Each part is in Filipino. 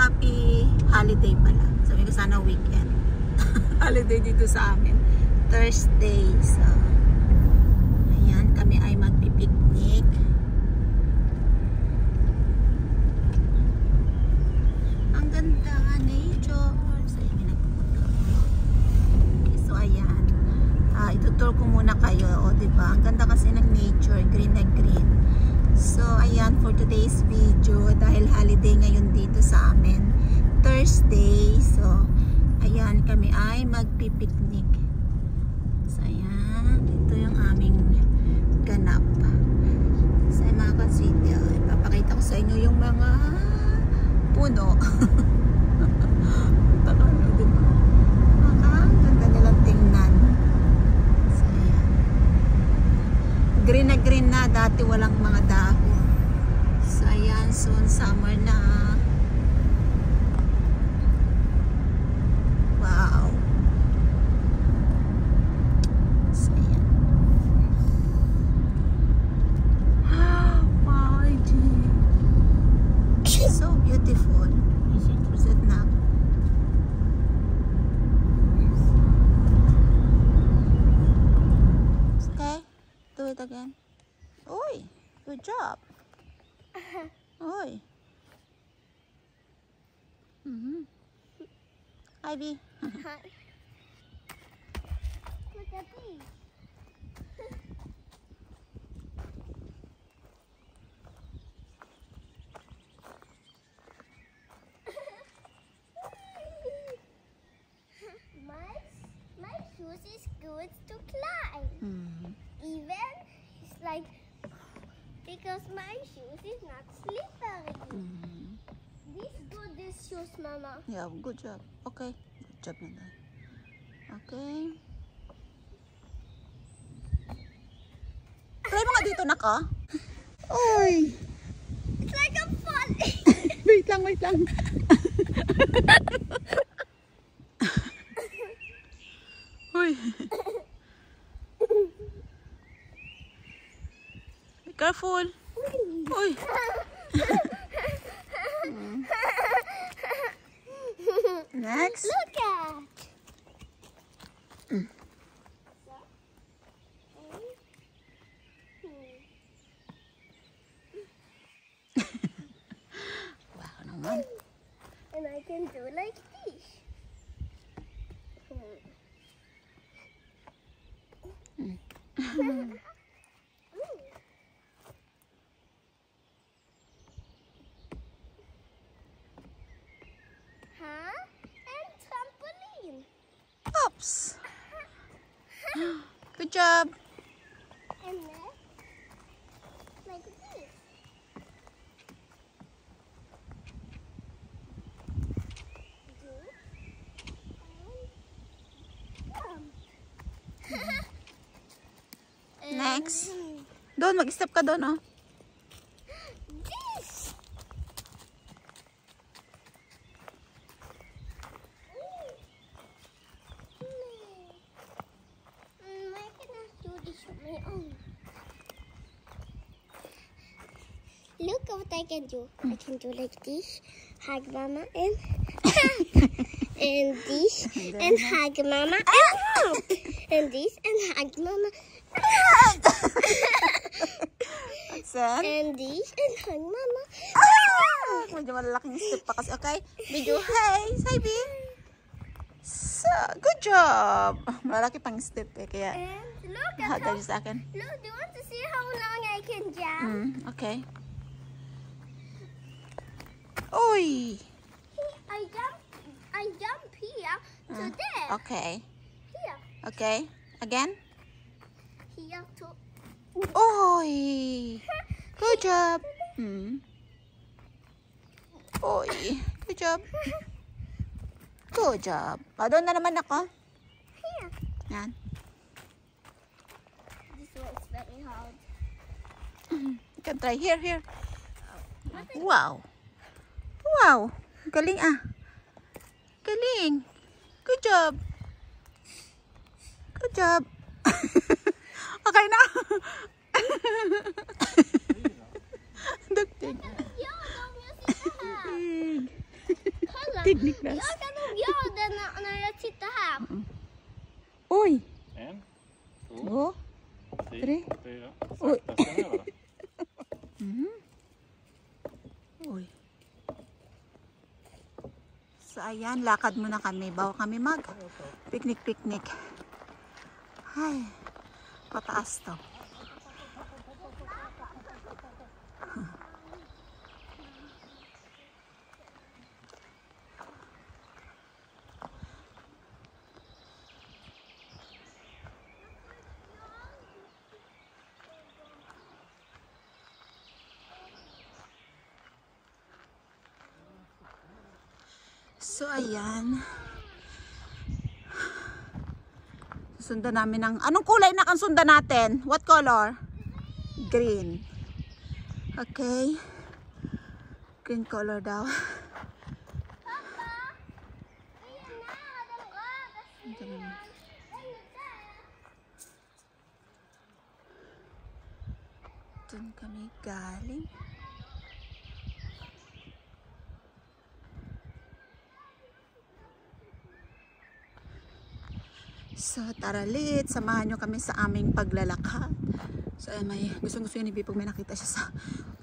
happy holiday pala. Sabi ko sana weekend. Holiday dito sa amin. Thursday. So, ayan, kami ay magpipiknik. Ang ganda, nature. So, ayan, nagpupunta. Okay, so, ayan. Itutur ko muna kayo. O, diba? Ang ganda kasi ng nature. Green na green. So, ayan, for today's video, dahil holiday ngayon dito sa amin, Thursday, so, ayan, kami ay magpipiknik. So, ayan, ito yung aming ganap. So, mga ka-sweetie, ipapakita ko sa inyo yung mga puno. Takano, diba? Ganda nilang tingnan. So, ayan. Green na green na, dati walang mga dahon. So, ayan, soon summer na. Wow. So, ayan. My dear. So beautiful. Is it not? Okay, do it again. Oy, good job. Oy. Ivy. Look at these. my shoes is good to climb. Even it's like because my shoes is not slippery. This shoes, Mama. Yeah, good job. Okay. Good job, Nanda. Okay. Try mo nga dito, naka. Oy! It's like a falling. Wait lang, wait lang. Uy. Be careful. Uy. Next. Look at. Wow, naman. And I can do like this. And trampoline. Oops. Good job. And then like this. Do and Next. Doon, mag-step ka doon, oh. This. I cannot do this on my own. Look what I can do. I can do like this, hug Mama, and and this, and hug Mama, and this, and hug Mama, and this, and hug Mama. Medyo malalaking step pa kasi. Okay? Medyo, hey, Saibi. So, good job. Malaki pang step eh. Kaya, And look at hagay sa akin. Look, do you want to see how long I can jump? Okay. Uy! I jump here to there. Okay. Here. Okay. Again? Here to. Uy! Good job. Uy. Good job. Good job. Doon na naman ako. Here. Yan. This one's very hard. You can try. Here, here. Wow. Wow. Galing ah. Galing. Good job. Good job. Okay na. Dugtig. Yo, no music. Tig, Niklas. Jag kan nog göra det när jag sitter här. Oj! 1, 2, 3, 3. 4. Oj. Sakta ska ni göra det. Oj. So ayan, lakad muna kami. Bawa kami mag picnic. Ay, pataas to. So ayan. Sundan namin ng anong kulay na ang sundan natin? What color? Green. Okay. Green color daw. Doon kami galing. So tara lit, samahan nyo kami sa aming paglalakad. So may gusto yun ni Bibi pag may nakita siya sa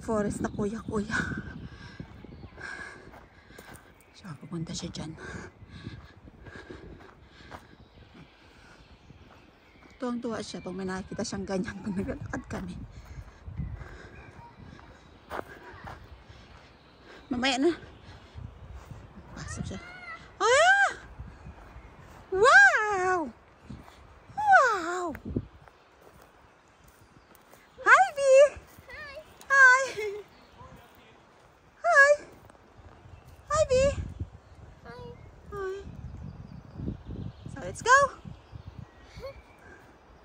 forest na kuya. So pupunta siya dyan. Tuwang-tuwa siya pag may nakita siyang ganyan pag naglalakad kami. Mamaya na. Pasok siya. Ah! Wow! Hi, B. Hi. Hi, B. Hi. So let's go.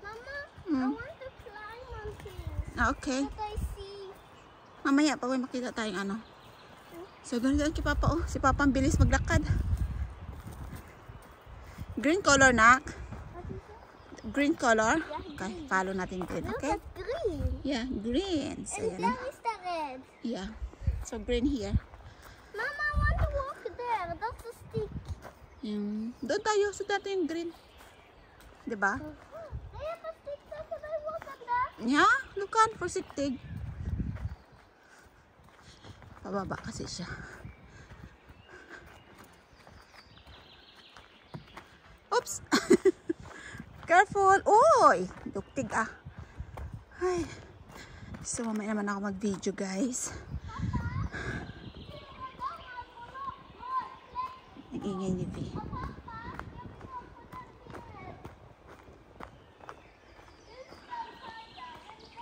Mama, I want to climb on things. Okay. What I see. Mamaya pag may makita tayong ano. So ganun kay Papa oh. Si Papa ang bilis maglakad. Green color, nak. What is it? Green color. Yeah, Okay, follow natin green, Look okay? at green. Yeah, green. So, And yan. there is the red. Yeah. So green here. Mama, I want to walk there. That's a stick. Yung doon tayo sa dati yung green. 'Di ba? They have a stick there. Can I walk on that? Yeah, lukan for siktig. Pababa kasi siya. Oops. Careful. Oy, duktig ah. Ay. So mamaya naman ako mag-video, guys. Ang ingay ni V.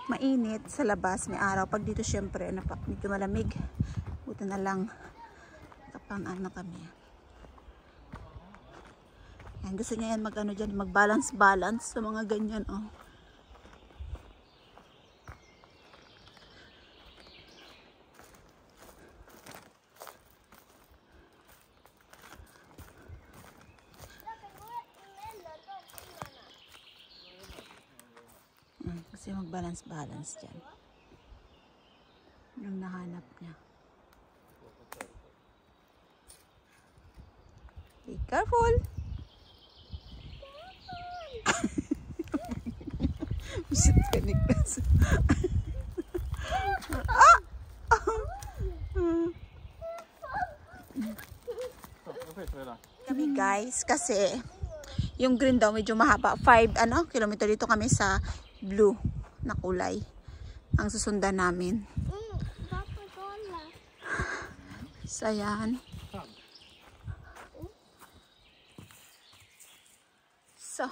Mainit sa labas, may araw. Pag dito syempre, medyo malamig. Buta na lang kapang ano kami. Yan, gusto niya yan mag-ano dyan, mag-balance sa mga ganyan, oh. Kasi mag-balance dyan. Yung nahanap niya. Be careful! Shit ka, Niklas. Ah! Kami guys, kasi yung green daw medyo mahaba. 5 kilometer dito kami sa blue na kulay ang susundan namin. So yan. So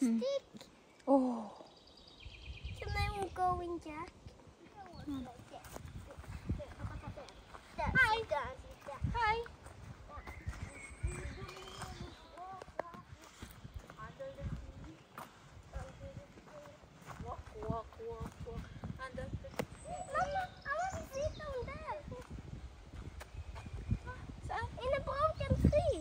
Stick. oh, Can I go in, Jack? Hi. Hi. walk. Mama, I want to sit down there. In a broken tree.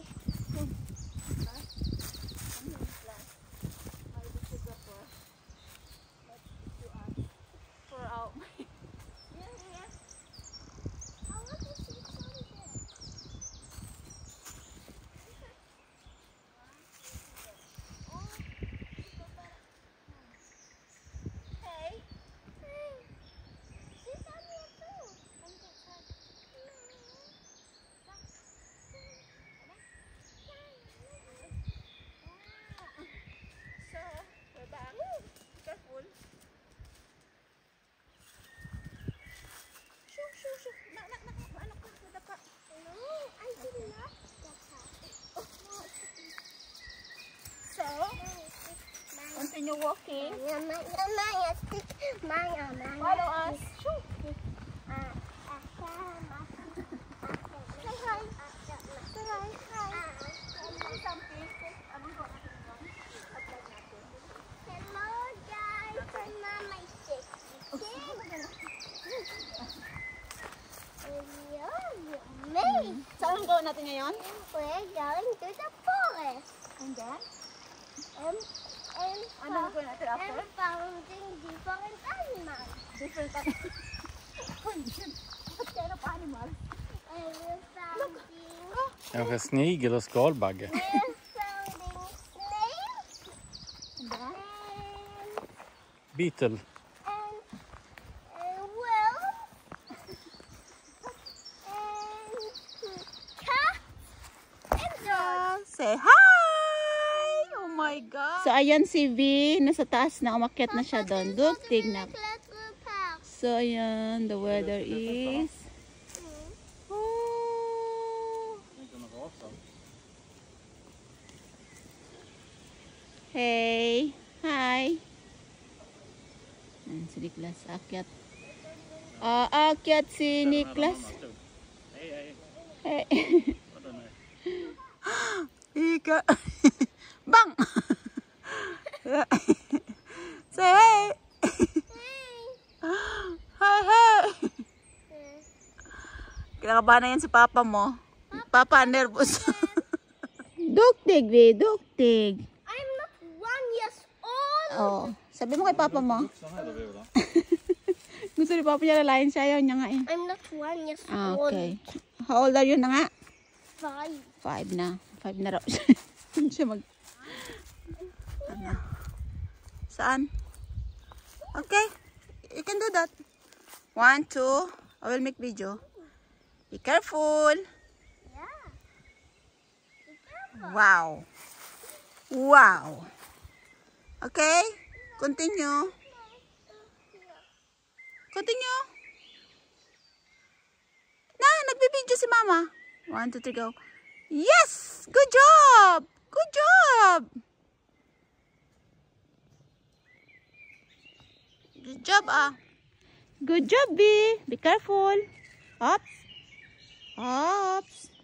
continue walking. Follow us. Hello guys, I'm Mama Saan gawin natin ngayon? We're going to the forest. And then? And Ano gawin natin after? and finding different animals. Different kind of animals. And we're finding Kanske snigel och skalbagge. we're finding snails And then? Beetle. and wolves and cats and dogs. Say hi! Oh my God! So, ayan si V. Nasa taas na. Umakyat na siya doon. Duktig na. Let's go park. So, ayan. The weather is... Oh. Hey! Hi! Ayan si Niklas. Akyat. Akyat si Niklas. Hey! Ika! Bang! Say hey! Hi, hey! Kinakabahan na yan si Papa mo. Papa, nervous. Duktig, be. Duktig. I'm not 1 years old. Oh. Sabi mo kay Papa mo. Gusto ni Papa niya lalayan siya. Ayaw niya nga eh. I'm not 1 years old. Okay. How old are you na nga? 5. 5 na. 5 na raw. Siya mag... Ano? Saan? Okay. You can do that. 1, 2. I will make video. Be careful. Yeah. Wow. Wow. Okay. Continue. Continue. Na, nagbibideo si Mama. 1, 2, 3, go. Yes! Good job! Good job! Good job, ah. Good job, B. Be careful. Ops. Ops.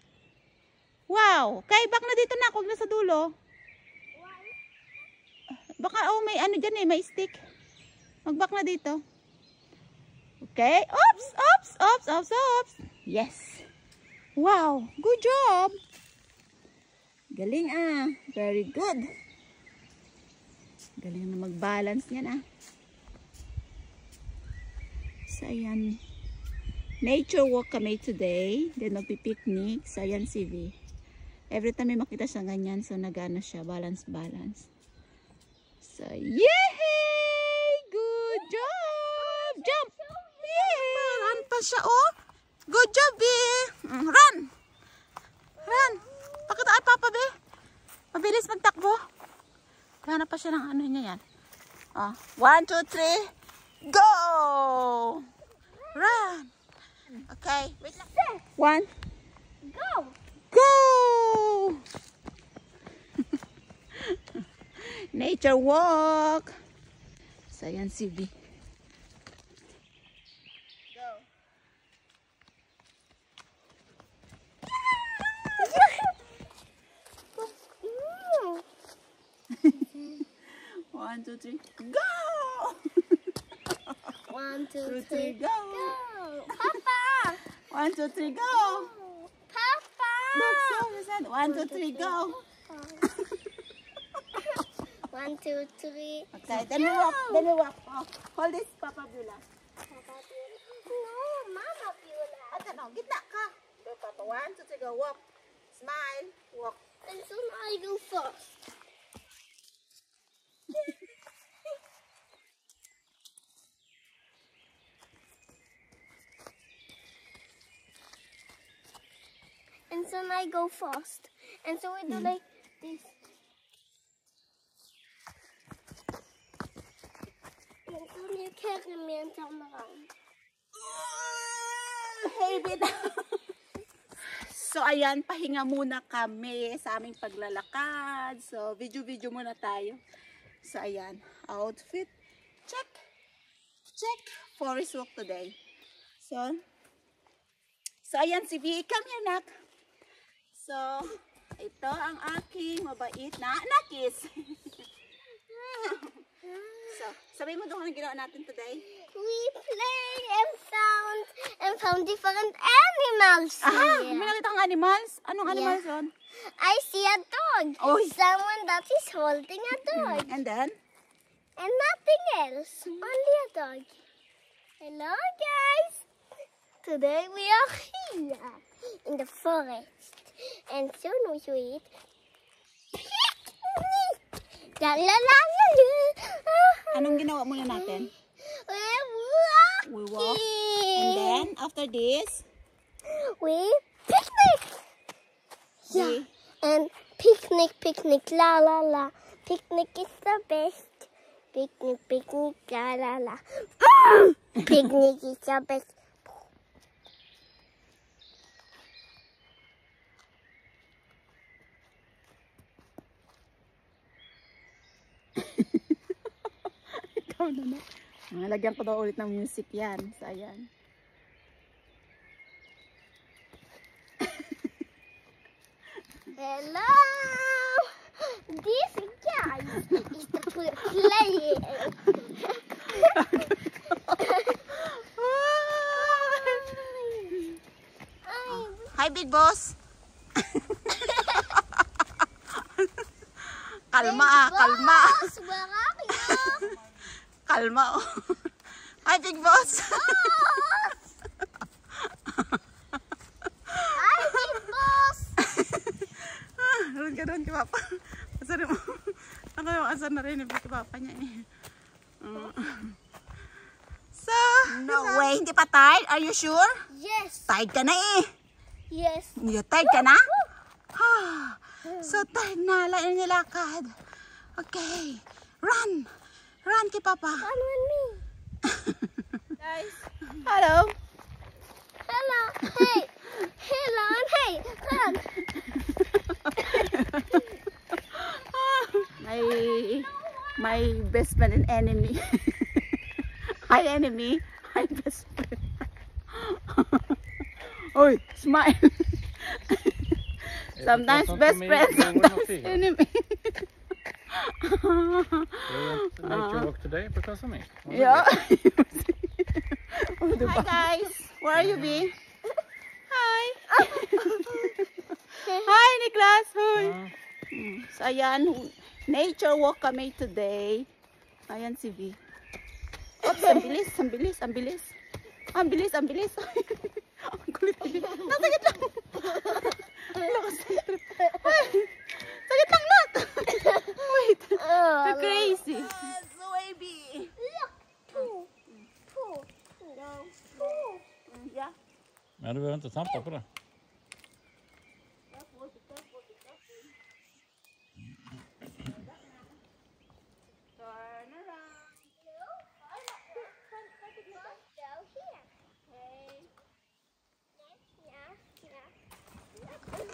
Wow. Okay, back na dito na. Huwag na sa dulo. Baka, oh, may ano dyan eh. May stick. Mag-back na dito. Okay. Oops, oops, oops, oops, oops. Yes. Wow. Good job. Galing ah. Very good. Galing na mag-balance niyan ah. So, ayan. Nature walk kami today. Then, magpipiknik. So, ayan si V. Every time may makita siya ganyan, so nagana siya. Balance, balance. So, yay! Good job! Jump! Yay! Run pa siya, oh. Good job, B. Run! Run! Pakita ay Papa, B. Mabilis magtakbo. Hanap pa siya ng ano niya yan. Oh. 1, 2, 3. Go! Run! Okay. Wait lang. 1. Go. Go! Nature walk. So, ayan si V. Go. 1, 2, 3. Go! 1, 2, 2, 3, 3. go! Papa. 1, 2, 3, go! Papa. Look, so you said 1, 2, 3, go! 1, 2, 3. Okay, then we walk. Then we walk. Oh, hold this, Papa Bula. No, Mama Beulah. At ano, gitna ka. Go, Papa. 1, 2, 3, go. Walk. Smile. Walk. And soon I go first. And soon I go first. And so we do like this. And soon you carry me and turn around. Heavy na. So, ayan, pahinga muna kami sa aming paglalakad. So, video-video muna tayo. So, ayan. outfit. Check. Check. Forest walk today. So ayan si V. Come here, nak. So, ito ang aking mabait na nakis. So, sabihin mo doon anong ginawa natin today? We played and found different animals here. May nakita kang animals? Anong animals yun? I see a dog. Oy. Someone that is holding a dog. And then? And nothing else. Only a dog. Hello, guys. Today we are here in the forest. And soon we will eat picnic. La la la la la. Anong ginawa muna natin? We We walk. And then, after this, we picnic. Yeah. And picnic, la la la. Picnic is the best. Picnic, la la la. Picnic is the best. ikaw na. Lagyan ko daw ulit ng music yan. So, ayan. Hello! This guy is playing. Hi, big boss! Kalma, kalma! Boss, where are you? Kalma, oh. Hi, big boss! Hi, big boss! Doon ka doon kay Papa. Asarin mo. Ako yung asar na rin kay Papa niya eh. So, no way, hindi pa tired? Are you sure? Yes. Tired ka na eh. Yes. Tired ka na? So tired na, lain nilakad. Okay, run! Run kay Papa. Run with me. Guys, hello. Hello. Hey. Hello and hey. Run. My best friend and enemy. Hi enemy. Hi best friend. Oy, smile. Sometimes best friend, sometimes enemy. You went to nature walk today because of me. Yeah. Hi guys, where are you be? Hi. Hi Niklas. Hi. So ayan, nature walk kami today. Ayan si V. Oops, ang bilis, ang bilis, ang bilis. Ang bilis, ang bilis. Ang kulit ni V. Nasakit lang. Lakas ng trip. Sakit lang not. Wait. You're crazy. So baby. Look. Two. No. Yeah. Men du behöver inte trampa på det. Turn around.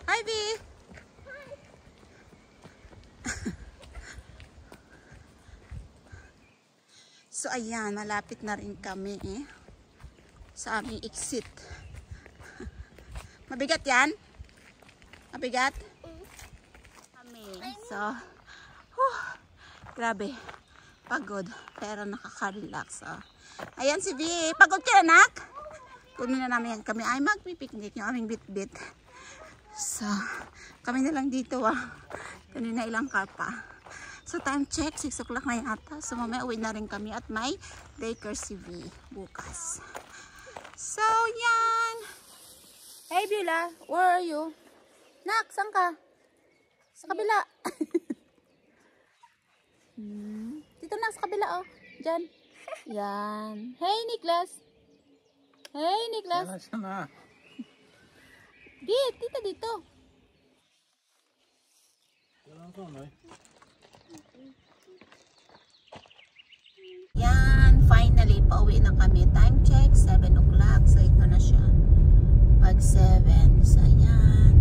Hi, V. So, ayan, malapit na rin kami sa aming exit. Mabigat yan? Mabigat? Kami. So, grabe. Pagod. Pero nakaka-relax. Ayan si V. Pagod ka na, nak? Kunin na namin kami ay magpipiknik yung aming bit-bit. So, kami na lang dito kanina ilang car pa. So, time check, 6 o'clock na yata. So, mamaya uwi na rin kami at may daycare si V bukas. So, yan. Hey, Beulah, where are you? Nak, saan ka? Sa kabila. Dito na, sa kabila, oh. Diyan. Yan. Hey, Niklas. Hey, Niklas. Tjena. Dito, dito. Yan, finally, pauwi na kami. Time check, 7 o'clock. So, ito na siya. Pag 7. So, yan.